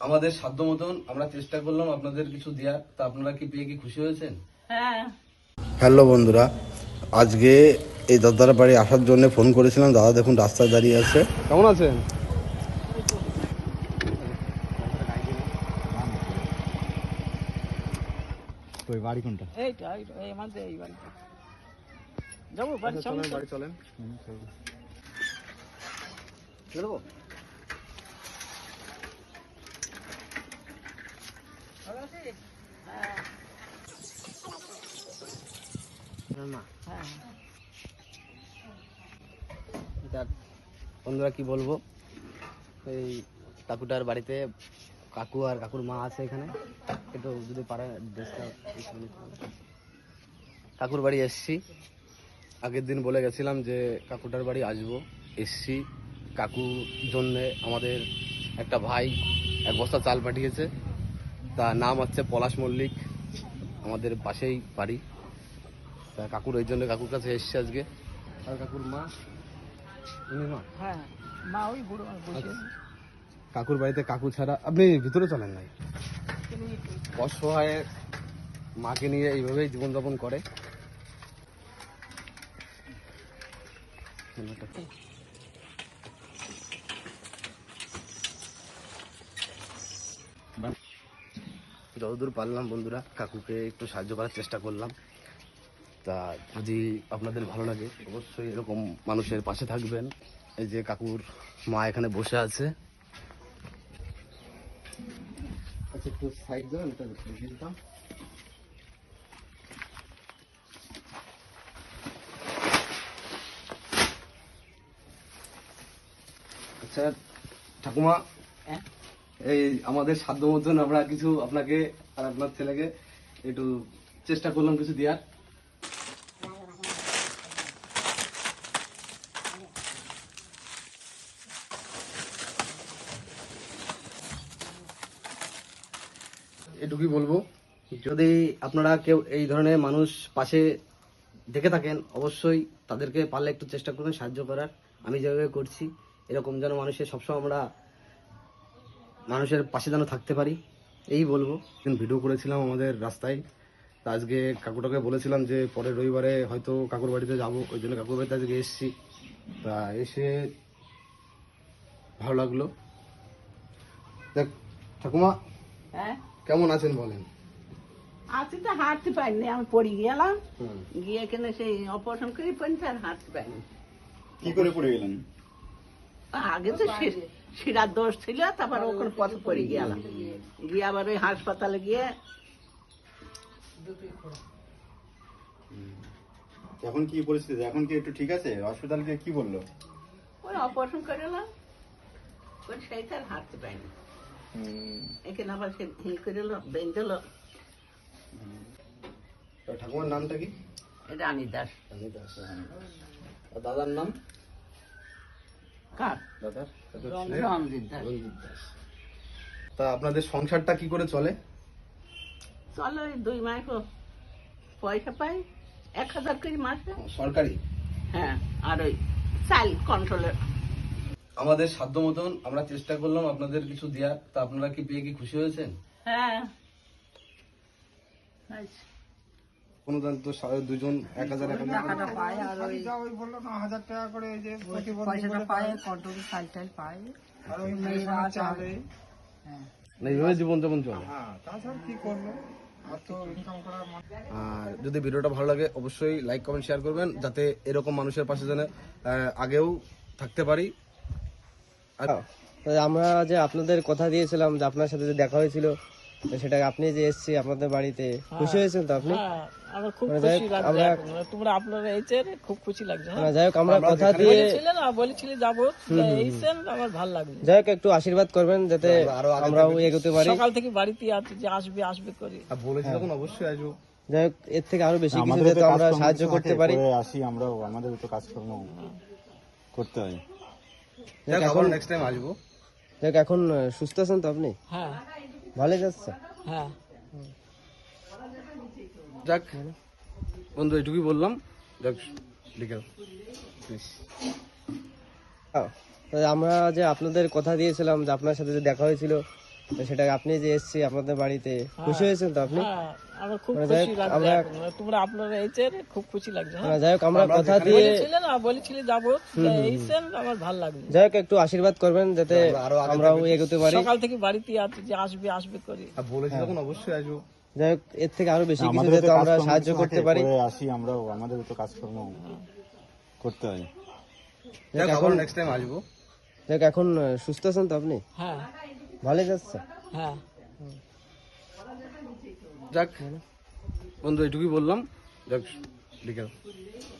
আমাদের সাধ্য মতন আমরা চেষ্টা করলাম আপনাদের কিছু দেওয়ার, তা আপনারা কি পেয়ে কি খুশি হয়েছেন? হ্যাঁ। হ্যালো বন্ধুরা, আজকে এই দাদার বাড়ি আসার জন্য ফোন করেছিলাম। দাদা দেখুন রাস্তায় দাঁড়িয়ে আছে। কেমন আছেন? ওই বাড়ি কোনটা? এইটা এই আমাদের এই বাড়ি যাবো বাড়ি চলেন বাড়ি চলেন। চলবো? বন্ধুরা কি বলবো, এই কাকুটার বাড়িতে কাকু আর কাকুর মা আছে এখানে, একটু যদি পারে ড্রেসটা। কাকুর বাড়ি এসছি, আগের দিন বলে গেছিলাম যে কাকুটার বাড়ি আসবো, এসছি। কাকুর জন্যে আমাদের একটা ভাই 1 বস্তা চাল পাঠিয়েছে, তার নাম হচ্ছে পলাশ মল্লিক, আমাদের পাশেই বাড়ি। তা কাকুর ওই জন্য কাকুর কাছে এসছি আজকে। আর কাকুর মা, উনি মা, হ্যাঁ মা ওই বুড়ো বসে কাকুর বাড়িতে কাকু ছাড়া আপনি ভিতরে চলেন নাই। অসহায় মাকে নিয়ে এইভাবেই জীবনযাপন করে। যতদূর পারলাম বন্ধুরা কাকুকে একটু সাহায্য করার চেষ্টা করলাম। তা যদি আপনাদের ভালো লাগে অবশ্যই এরকম মানুষের পাশে থাকবেন। এই যে কাকুর মা এখানে বসে আছে। আচ্ছা একটু সাইড দেবেন, এটা দেখিয়ে দিতাম। আচ্ছা ঠাকুমা, এই আমাদের সাধ্য মতন আমরা কিছু আপনাকে আর আপনার ছেলেকে একটু চেষ্টা করলাম কিছু দেওয়ার। এটুকুই বলবো, যদি আপনারা কেউ এই ধরনের মানুষ পাশে দেখে থাকেন অবশ্যই তাদেরকে পারলে একটু চেষ্টা করবেন সাহায্য করার। আমি যেভাবে করছি এরকম যেন মানুষের সবসময় আমরা মানুষের পাশে যেন থাকতে পারি, এই বলবো। ভিডিও করেছিলাম আমাদের রাস্তায়, তা আজকে কাকুটাকে বলেছিলাম যে পরের রবিবারে হয়তো কাকুর বাড়িতে যাব, ওই জন্য কাকুর বাড়িতে আজকে এসেছি। তা এসে ভালো লাগলো। দেখ ঠাকুমা, হ্যাঁ কেমন আছেন বলেন? আছি তো হাঁটতে পারিনি, আমি পড়ে গেলাম, গিয়ে এখানে সেই অপারেশন করে পড়েছি আর হাঁটতে পারিনি। কি করে পড়ে গেলেন? আগে তো শিরার দোষ ছিল, তারপর ওখানে পথে পড়ে গেলাম, গিয়ে আবার ওই হাসপাতালে গিয়ে এখন কি পরিস্থিতি? এখন কি একটু ঠিক আছে? হসপিটাল গিয়ে কি বললো? ওই অপারেশন করে এলাম, ওই সেইটা আর হাঁটতে পারিনি। এখানে আবার সে হিল করে এলো, বেঁধে এলো। ঠাকুমার নামটা কি? রানী দাস। রানী দাস। আর দাদার নাম? কার? দাদার রঞ্জিত দাস। রঞ্জিত দাস। তা আপনাদের সংসারটা কি করে চলে? চলো ওই 2 মাস পয়সা পাই 1000 করে মাসে। সরকারি? হ্যাঁ, আর ওই চাল কন্ট্রোলের। আমাদের সাধ্য মতন আমরা চেষ্টা করলাম আপনাদের কিছু দেওয়ার, তা আপনারা কি পেয়ে কি খুশি হয়েছেন? হ্যাঁ অনুদান তো দুজন 1000 টাকাটা পায়, আর ওই ওই বললো না 1000 টাকা করে এই যে প্রতিবন্ধী পয়সাটা বলে পায়, কন্ট্রোল চাল টাল পায়। আর ওই মেয়েরা চালে। হ্যাঁ এইভাবে জীবনযাপন চলে। হ্যাঁ, তাছাড়া কি করলো? আর তো ইনকাম করার আর যদি ভিডিওটা ভালো লাগে অবশ্যই লাইক কমেন্ট শেয়ার করবেন, যাতে এরকম মানুষের পাশে যেন আগেও থাকতে পারি। আমরা যে আপনাদের কথা দিয়েছিলাম যে আপনার সাথে যে দেখা হয়েছিল, তো সেটা আপনি যে এসেছি আপনাদের বাড়িতে, খুশি হয়েছেন তো আপনি? হ্যাঁ, আমার খুব মানে খুশি লাগছে। আমরা- তোমরা আপনারা এইছেন, খুব খুশি লাগছে। হ্যাঁ, যাই হোক আমরা কথা দিয়ে বলেছিলেন আর বলেছিলি যাবো, এইছেন, আমার ভালো লাগছে। যাই হোক একটু আশীর্বাদ করবেন যাতে আমরাও এগোতে পারি। সকাল থেকে বাড়িতে আছি যে আসবে আসবে করে। বলেছি তখন অবশ্যই আসবো। যাই হোক এর থেকে আরো বেশি কিছু যাতে আমরা সাহায্য করতে পারি। আসি আমরাও, আমাদের তো কাজকর্ম করতে হয়। এখন নেক্সট টাইম আসবো। যাই হোক এখন সুস্থ আছেন তো আপনি? হ্যাঁ ভালো যাচ্ছে? হ্যাঁ। যাক বন্ধু এটুকুই বললাম। যাক লিখে আমরা যে আপনাদের কথা দিয়েছিলাম যে আপনার সাথে যে দেখা হয়েছিল, তো সেটা আপনি যে এসছি আপনাদের বাড়িতে খুশি হয়েছেন তো আপনি? হ্যাঁ, আমার খুব মানে যাই খুশি হোক, লাগছে আমরা এখন। তোমরা আপনারা এইছেন, খুব খুশি লাগছে। হ্যাঁ, যাই হোক আমরা কথা দিয়ে বলেছিলে যাবো, এইছেন, আমার ভালো লাগলো। যাই হোক একটু আশীর্বাদ করবেন যাতে আমরাও এগোতে পারি। সকাল থেকে বাড়িতে আছে যে আসবে আসবে করে। বলেছি তখন অবশ্যই আসবো। যাই হোক এর থেকে আরো বেশি কিছু যাতে আমরা সাহায্য করতে পারি। আসি আমরাও, আমাদের তো কাজকর্ম করতে হয়। এখন নেক্সট টাইম আসবো। যাই হোক এখন সুস্থ আছেন তো আপনি? হ্যাঁ ভালো যাচ্ছে? হ্যাঁ। যাক বন্ধু, এটুকুই বললাম। যাক বিকেল।